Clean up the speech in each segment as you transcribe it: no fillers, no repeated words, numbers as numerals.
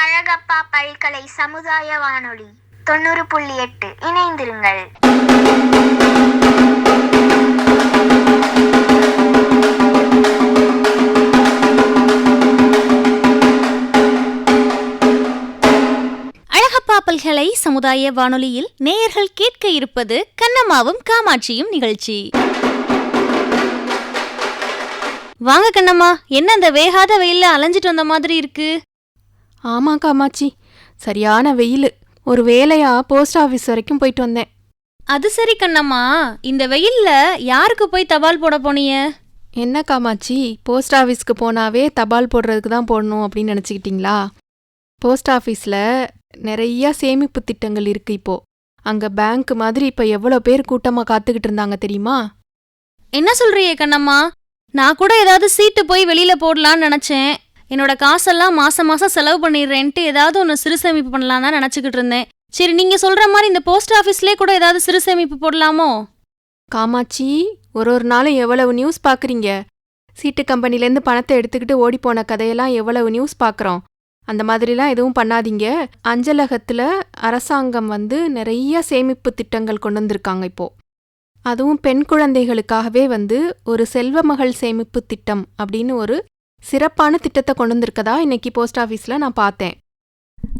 அழகப்பா பல்கலை சமுதாய வானொலி 90.8 இணைந்திருங்கள். அழகப்பா பல்கலை சமுதாய வானொலியில் நேயர்கள் கேட்க இருப்பது கண்ணம்மாவும் காமாட்சியும் நிகழ்ச்சி. வாங்க கண்ணம்மா, என்ன அந்த வேகாத வெயில்ல அலைஞ்சிட்டு வந்த மாதிரி இருக்கு? ஆமா காமாட்சி, சரியான வெயில். ஒரு வேலையா போஸ்ட் ஆஃபீஸ் வரைக்கும் போயிட்டு வந்தேன். அது சரி கண்ணம்மா, இந்த வெயில்ல யாருக்கு போய் தபால் போட போனீங்க? என்ன காமாட்சி, போஸ்ட் ஆஃபீஸ்க்கு போனாவே தபால் போடுறதுக்கு தான் போடணும் அப்படின்னு நினச்சிக்கிட்டீங்களா? போஸ்ட் ஆஃபீஸில் நிறைய சேமிப்பு திட்டங்கள் இருக்கு. இப்போ அங்கே பேங்க் மாதிரி இப்போ எவ்வளோ பேர் கூட்டமாக காத்துக்கிட்டு இருந்தாங்க தெரியுமா? என்ன சொல்றியே கண்ணம்மா, நான் கூட ஏதாவது சீட்டு போய் வெளியில போடலான்னு நினைச்சேன். என்னோட காசெல்லாம் மாசம் மாசம் செலவு பண்ணிடுறேன்ட்டு ஏதாவது ஒன்று சிறு சேமிப்பு பண்ணலாம் தான் நினச்சிக்கிட்டு இருந்தேன். சரி, நீங்க சொல்ற மாதிரி இந்த போஸ்ட் ஆஃபீஸ்லேயே கூட ஏதாவது சிறு சேமிப்பு போடலாமோ? காமாட்சி, ஒரு நாளும் எவ்வளவு நியூஸ் பார்க்குறீங்க. சீட்டு கம்பெனிலேருந்து பணத்தை எடுத்துக்கிட்டு ஓடி போன கதையெல்லாம் எவ்வளவு நியூஸ் பார்க்குறோம். அந்த மாதிரிலாம் எதுவும் பண்ணாதீங்க. அஞ்சலகத்தில் அரசாங்கம் நிறைய சேமிப்பு திட்டங்கள் கொண்டு வந்திருக்காங்க இப்போ. அதுவும் பெண் குழந்தைகளுக்காகவே ஒரு செல்வமகள் சேமிப்பு திட்டம் அப்படின்னு ஒரு சிறப்பான திட்டத்தை கொண்டு வந்திருக்கதா இன்னைக்கு போஸ்ட் ஆஃபீஸில் நான் பார்த்தேன்.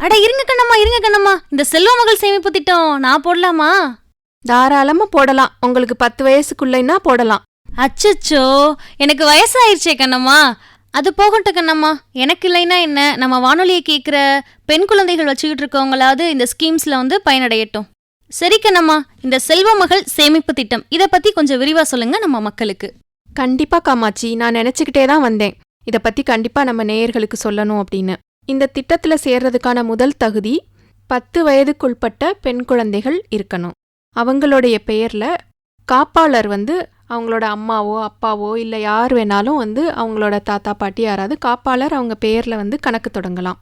அட இருங்க கண்ணம்மா, இந்த செல்வமகள் சேமிப்பு திட்டம் நான் போடலாமா? தாராளமாக போடலாம். உங்களுக்கு 10 வயசுக்குள்ளேன்னா போடலாம். அச்சச்சோ, எனக்கு வயசாயிருச்சே கண்ணம்மா. அது போகட்டும் கண்ணம்மா, எனக்கு இல்லைன்னா என்ன, நம்ம வானொலியை கேட்குற பெண் குழந்தைகள் வச்சுக்கிட்டு இருக்கவங்களாவது இந்த ஸ்கீம்ஸில் பயனடையட்டும். சரி கண்ணம்மா, இந்த செல்வமகள் சேமிப்பு திட்டம் இதை பற்றி கொஞ்சம் விரிவாக சொல்லுங்க நம்ம மக்களுக்கு. கண்டிப்பாக காமாட்சி, நான் நினச்சிக்கிட்டே தான் வந்தேன் இதை பற்றி கண்டிப்பாக நம்ம நேயர்களுக்கு சொல்லணும் அப்படின்னு. இந்த திட்டத்தில் சேர்றதுக்கான முதல் தகுதி 10 வயதுக்குள்பட்ட பெண் குழந்தைகள் இருக்கணும். அவங்களுடைய பெயரில் காப்பாளர் அவங்களோட அம்மாவோ அப்பாவோ இல்லை யார் வேணாலும் அவங்களோட தாத்தா பாட்டி யாராவது காப்பாளர் அவங்க பெயரில் கணக்கு தொடங்கலாம்.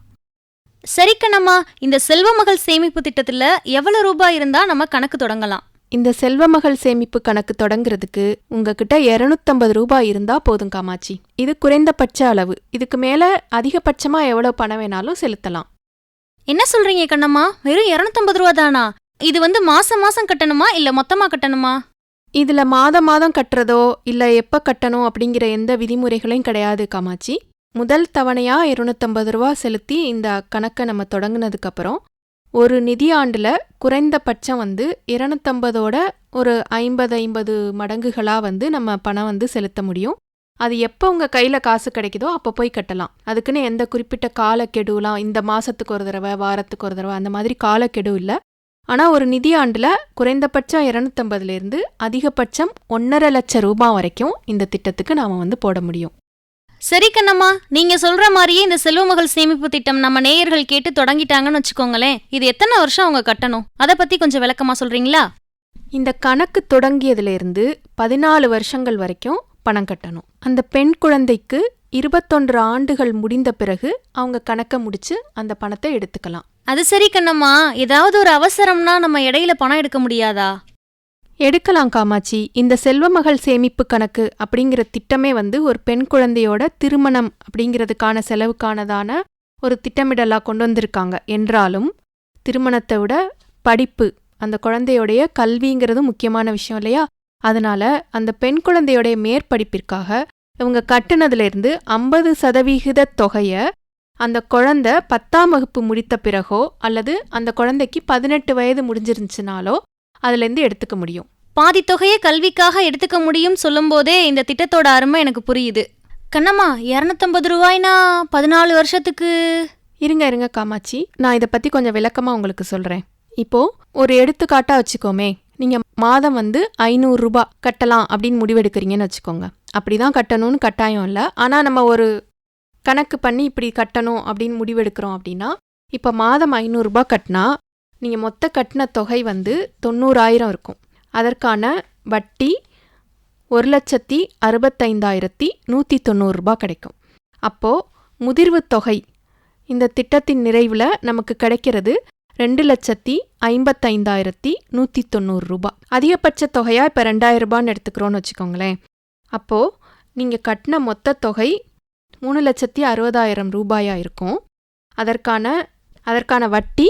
சரி கண்ணம்மா, இந்த செல்வமகள் சேமிப்பு திட்டத்தில் எவ்வளவு ரூபாய் இருந்தா நம்ம கணக்கு தொடங்கலாம்? இந்த செல்வமகள் சேமிப்பு கணக்கு தொடங்குறதுக்கு உங்ககிட்ட 250 ரூபாய் இருந்தா போதும் காமாட்சி. இது குறைந்தபட்ச அளவு. இதுக்கு மேல அதிகபட்சமா எவ்வளவு பணம் வேணாலும் செலுத்தலாம். என்ன சொல்றீங்க கண்ணம்மா, வெறும் 250 ரூபா தானா? இது மாசம் மாசம் கட்டணுமா இல்ல மொத்தமா கட்டணுமா? இதுல மாதம் மாதம் கட்டுறதோ இல்ல எப்ப கட்டணும் அப்படிங்கிற எந்த விதிமுறைகளையும் கிடையாது காமாட்சி. முதல் தவணையா 250 ரூபா செலுத்தி இந்த கணக்கை நம்ம தொடங்கினதுக்கு அப்புறம் ஒரு நிதியாண்டுல குறைந்தபட்சம் 250ஓட ஒரு 50 மடங்குகளா நம்ம பணம் செலுத்த முடியும். அது எப்போ உங்க கையில காசு கிடைக்குதோ அப்போ போய் கட்டலாம். அதுக்குன்னு எந்த குறிப்பிட்ட காலக்கெடுலாம் இந்த மாசத்துக்கு ஒரு தடவை வாரத்துக்கு ஒரு தடவை அந்த மாதிரி காலக்கெடு இல்லை. ஆனால் ஒரு நிதியாண்டுல குறைந்தபட்சம் 250லேருந்து அதிகபட்சம் 1.5 லட்சம் ரூபாய் வரைக்கும் இந்த திட்டத்துக்கு நாம போட முடியும். சரி கண்ணம்மா, நீங்க சொல்ற மாதிரியே இந்த செல்வமகள் சேமிப்பு திட்டம் நம்ம நேயர்கள் கேட்டு தொடங்கிட்டாங்கன்னு வச்சுக்கோங்களேன். இது எத்தனை வருஷம் அவங்க கட்டணும், அதை பத்தி கொஞ்சம் விளக்கமா சொல்றீங்களா? இந்த கணக்கு தொடங்கியதுலேருந்து 14 வருஷங்கள் வரைக்கும் பணம் கட்டணும். அந்த பெண் குழந்தைக்கு 21 ஆண்டுகள் முடிந்த பிறகு அவங்க கணக்கை முடிச்சு அந்த பணத்தை எடுத்துக்கலாம். அது சரி கண்ணம்மா, ஏதாவது ஒரு அவசரம்னா நம்ம இடையில பணம் எடுக்க முடியாதா? எடுக்கலாம் காமாட்சி. இந்த செல்வமகள் சேமிப்பு கணக்கு அப்படிங்கிற திட்டமே ஒரு பெண் குழந்தையோட திருமணம் அப்படிங்கிறதுக்கான செலவுக்கானதான ஒரு திட்டமிடலா கொண்டு வந்திருக்காங்க. என்றாலும் திருமணத்தை விட படிப்பு, அந்த குழந்தையோடைய கல்விங்கிறது முக்கியமான விஷயம் இல்லையா? அதனால அந்த பெண் குழந்தையோடைய மேற்படிப்பிற்காக இவங்க கட்டுனதுலேருந்து 50% தொகையை அந்த குழந்தை 10ஆம் வகுப்பு முடித்த பிறகோ அல்லது அந்த குழந்தைக்கு 18 வயது முடிஞ்சிருந்துச்சுனாலோ அதுலேருந்து எடுத்துக்க முடியும். பாதி தொகையை கல்விக்காக எடுத்துக்க முடியும் சொல்லும் போதே இந்த திட்டத்தோட அருமை எனக்கு புரியுது. கண்ணம்மா, 250 ரூபாய்னா 14 வருஷத்துக்கு? இருங்க காமாட்சி, நான் இதை பற்றி கொஞ்சம் விளக்கமாக உங்களுக்கு சொல்கிறேன். இப்போ ஒரு எடுத்துக்காட்டாக வச்சுக்கோமே, நீங்கள் மாதம் 500 ரூபாய் கட்டலாம் அப்படின்னு முடிவெடுக்கிறீங்கன்னு வச்சுக்கோங்க. அப்படி தான் கட்டணும்னு கட்டாயம் இல்லை. ஆனால் நம்ம ஒரு கணக்கு பண்ணி இப்படி கட்டணும் அப்படின்னு முடிவெடுக்கிறோம் அப்படின்னா, இப்போ மாதம் 500 ரூபாய் கட்டினா நீங்கள் மொத்த கட்டின தொகை 90,000 இருக்கும். அதற்கான வட்டி 1,65,190 ரூபாய் கிடைக்கும். அப்போது முதிர்வு தொகை இந்த திட்டத்தின் நிறைவில் நமக்கு கிடைக்கிறது 2,55,190 ரூபாய். அதிகபட்ச தொகையாக இப்போ 2,000 ரூபான்னு எடுத்துக்கிறோன்னு வச்சுக்கோங்களேன். அப்போது நீங்கள் கட்டின மொத்த தொகை 3,60,000 ரூபாயாக இருக்கும். அதற்கான அதற்கான வட்டி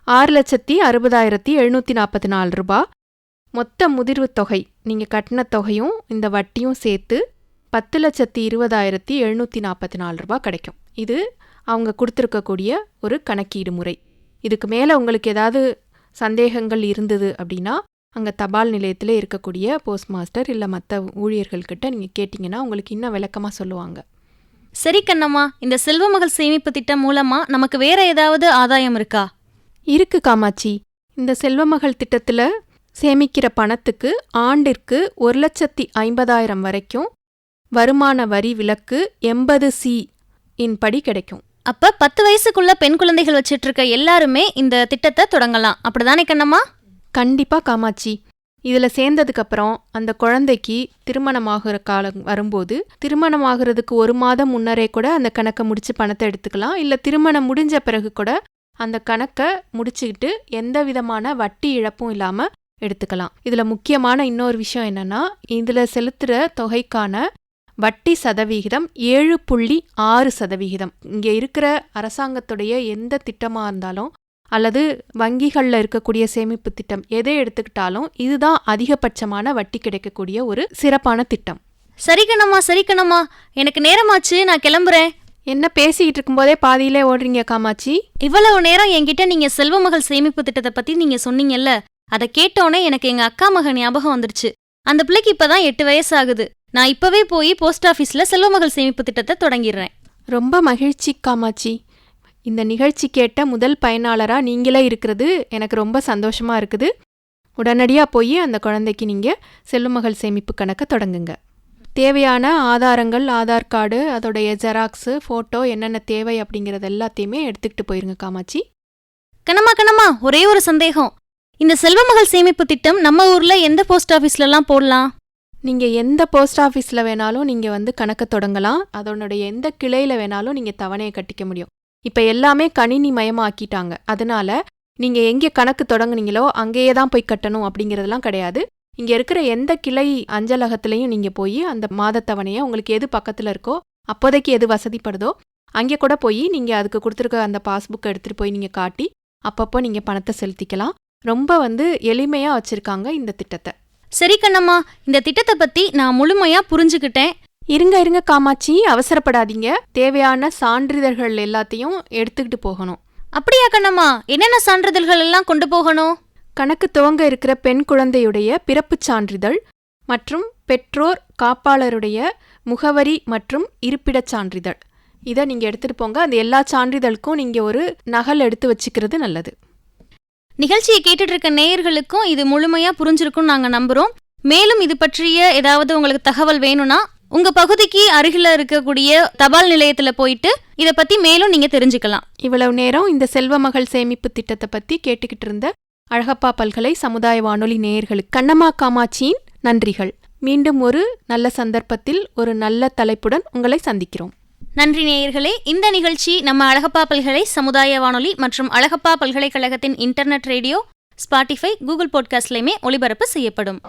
6,60,744 ரூபாய். மொத்த முதிர்வு தொகை நீங்கள் கட்டின தொகையும் இந்த வட்டியும் சேர்த்து 10,20,744 ரூபாய் கிடைக்கும். இது அவங்க கொடுத்துருக்கக்கூடிய ஒரு கணக்கீடு முறை. இதுக்கு மேலே உங்களுக்கு ஏதாவது சந்தேகங்கள் இருந்தது அப்படின்னா அங்கே தபால் நிலையத்தில் இருக்கக்கூடிய போஸ்ட் மாஸ்டர் இல்லை மற்ற ஊழியர்கள்கிட்ட நீங்கள் கேட்டிங்கன்னா உங்களுக்கு இன்னும் விளக்கமாக சொல்லுவாங்க. சரி கண்ணம்மா, இந்த செல்வமகள் சேமிப்பு திட்டம் மூலமா நமக்கு வேற ஏதாவது ஆதாயம் இருக்கா? இருக்கு காமாட்சி. இந்த செல்வமகள் திட்டத்தில் சேமிக்கிற பணத்துக்கு ஆண்டிற்கு 1,50,000 வரைக்கும் வருமான வரி விலக்கு 80C இன் படி கிடைக்கும். அப்ப 10 வயசுக்குள்ள பெண் குழந்தைகள் வச்சிட்டு இருக்க எல்லாருமே இந்த திட்டத்தை தொடங்கலாம், அப்படிதானே கண்ணம்மா? கண்டிப்பா காமாட்சி. இதில் சேர்ந்ததுக்கப்புறம் அந்த குழந்தைக்கு திருமணமாகிற காலம் வரும்போது திருமணமாகிறதுக்கு 1 மாதம் முன்னரே கூட அந்த கணக்கை முடிச்சு பணத்தை எடுத்துக்கலாம். இல்லை திருமணம் முடிஞ்ச பிறகு கூட அந்த கணக்கை முடிச்சுக்கிட்டு எந்த விதமான வட்டி இழப்பும் இல்லாமல் எடுத்துக்கலாம். இதில் முக்கியமான இன்னொரு விஷயம் என்னன்னா, இதில் செலுத்துகிற தொகைக்கான வட்டி சதவிகிதம் 7.6%. இங்கே இருக்கிற அரசாங்கத்துடைய எந்த திட்டமாக இருந்தாலும் அல்லது வங்கிகளில் இருக்கக்கூடிய சேமிப்பு திட்டம் எதை எடுத்துக்கிட்டாலும் இதுதான் அதிகபட்சமான வட்டி கிடைக்கக்கூடிய ஒரு சிறப்பான திட்டம். சரி கண்ணம்மா, சரி கண்ணம்மா, எனக்கு நேரமாச்சு, நான் கிளம்புறேன். என்ன பேசிக்கிட்டு இருக்கும்போதே பாதியிலே ஓடுறீங்க காமாட்சி? இவ்வளவு நேரம் என்கிட்ட நீங்க செல்வமகள் சேமிப்பு திட்டத்தை பத்தி நீங்க சொன்னீங்கல்ல, அதை கேட்டோன்னே எனக்கு எங்க அக்கா மகன் ஞாபகம் வந்துருச்சு. அந்த பிள்ளைக்கு இப்பதான் 8 வயசு ஆகுது. நான் இப்பவே போய் போஸ்ட் ஆஃபீஸ்ல செல்வமகள் சேமிப்பு திட்டத்தை தொடங்கிடுறேன். ரொம்ப மகிழ்ச்சி காமாட்சி. இந்த நிகழ்ச்சி கேட்ட முதல் பயனாளராக நீங்களே இருக்கிறது எனக்கு ரொம்ப சந்தோஷமா இருக்குது. உடனடியாக போய் அந்த குழந்தைக்கு நீங்கள் செல்வமகள் சேமிப்பு கணக்கை தொடங்குங்க. தேவையான ஆதாரங்கள், ஆதார் கார்டு, அதோடைய ஜெராக்ஸு, ஃபோட்டோ, என்னென்ன தேவை அப்படிங்கிறது எல்லாத்தையுமே எடுத்துக்கிட்டு போயிருங்க காமாட்சி. கண்ணம்மா, ஒரே ஒரு சந்தேகம். இந்த செல்வமகள் சேமிப்பு திட்டம் நம்ம ஊர்ல எந்த போஸ்ட் ஆஃபீஸ்லலாம் போடலாம்? நீங்கள் எந்த போஸ்ட் ஆஃபீஸில் வேணாலும் நீங்கள் கணக்கை தொடங்கலாம். அதனுடைய எந்த கிளையில் வேணாலும் நீங்கள் தவணையை கட்டிக்க முடியும். இப்போ எல்லாமே கணினி மயமாக்கிட்டாங்க. அதனால நீங்கள் எங்கே கணக்கு தொடங்குனீங்களோ அங்கேயே தான் போய் கட்டணும் அப்படிங்கிறதெல்லாம் கிடையாது. இங்கே இருக்கிற எந்த கிளை அஞ்சலகத்துலேயும் நீங்கள் போய் அந்த மாதத்தவணையை உங்களுக்கு எது பக்கத்தில் இருக்கோ, அப்போதைக்கு எது வசதிப்படுதோ அங்கே கூட போய் நீங்கள் அதுக்கு கொடுத்துருக்க அந்த பாஸ்புக்கை எடுத்துகிட்டு போய் நீங்கள் காட்டி அப்பப்போ நீங்கள் பணத்தை செலுத்திக்கலாம். ரொம்ப எளிமையாக வச்சுருக்காங்க இந்த திட்டத்தை. சரி கண்ணம்மா, இந்த திட்டத்தை பற்றி நான் முழுமையாக புரிஞ்சுக்கிட்டேன். இருங்க காமாட்சி, அவசரப்படாதீங்க. தேவையான சான்றிதழ்கள் எல்லாத்தையும் எடுத்துக்கிட்டு போகணும். அப்படியா கண்ணம்மா? என்னென்ன சான்றிதழ்கள் எல்லாம் கொண்டு போகணும்? கணக்கு துவங்க இருக்கிற பெண் குழந்தையுடைய பிறப்புச் சான்றிதழ் மற்றும் பெற்றோர் காப்பாளருடைய முகவரி மற்றும் இருப்பிடச் சான்றிதழ், இதை நீங்கள் எடுத்துகிட்டு போங்க. அந்த எல்லா சான்றிதழுக்கும் நீங்கள் ஒரு நகல் எடுத்து வச்சுக்கிறது நல்லது. நிகழ்ச்சியை கேட்டுட்டு இருக்க நேயர்களுக்கும் இது முழுமையாக புரிஞ்சிருக்கும்னு நாங்கள் நம்புகிறோம். மேலும் இது பற்றிய ஏதாவது உங்களுக்கு தகவல் வேணும்னா உங்க பகுதிக்கு அருகில் இருக்கக்கூடிய தபால் நிலையத்தில் போயிட்டு இதை பற்றி மேலும் நீங்கள் தெரிஞ்சுக்கலாம். இவ்வளவு நேரம் இந்த செல்வமகள் சேமிப்பு திட்டத்தை பற்றி கேட்டுக்கிட்டு இருந்த அழகப்பா பல்கலை சமுதாய வானொலி நேயர்களுக்கு கண்ணம்மா காமாட்சியின் நன்றிகள். மீண்டும் ஒரு நல்ல சந்தர்ப்பத்தில் ஒரு நல்ல தலைப்புடன் உங்களை சந்திக்கிறோம். நன்றி நேயர்களே. இந்த நிகழ்ச்சி நம்ம அழகப்பா பல்கலை சமுதாய வானொலி மற்றும் அழகப்பா பல்கலைக்கழகத்தின் இன்டர்நெட் ரேடியோ, ஸ்பாட்டிஃபை, கூகுள் பாட்காஸ்ட்லையுமே ஒளிபரப்பு செய்யப்படும்.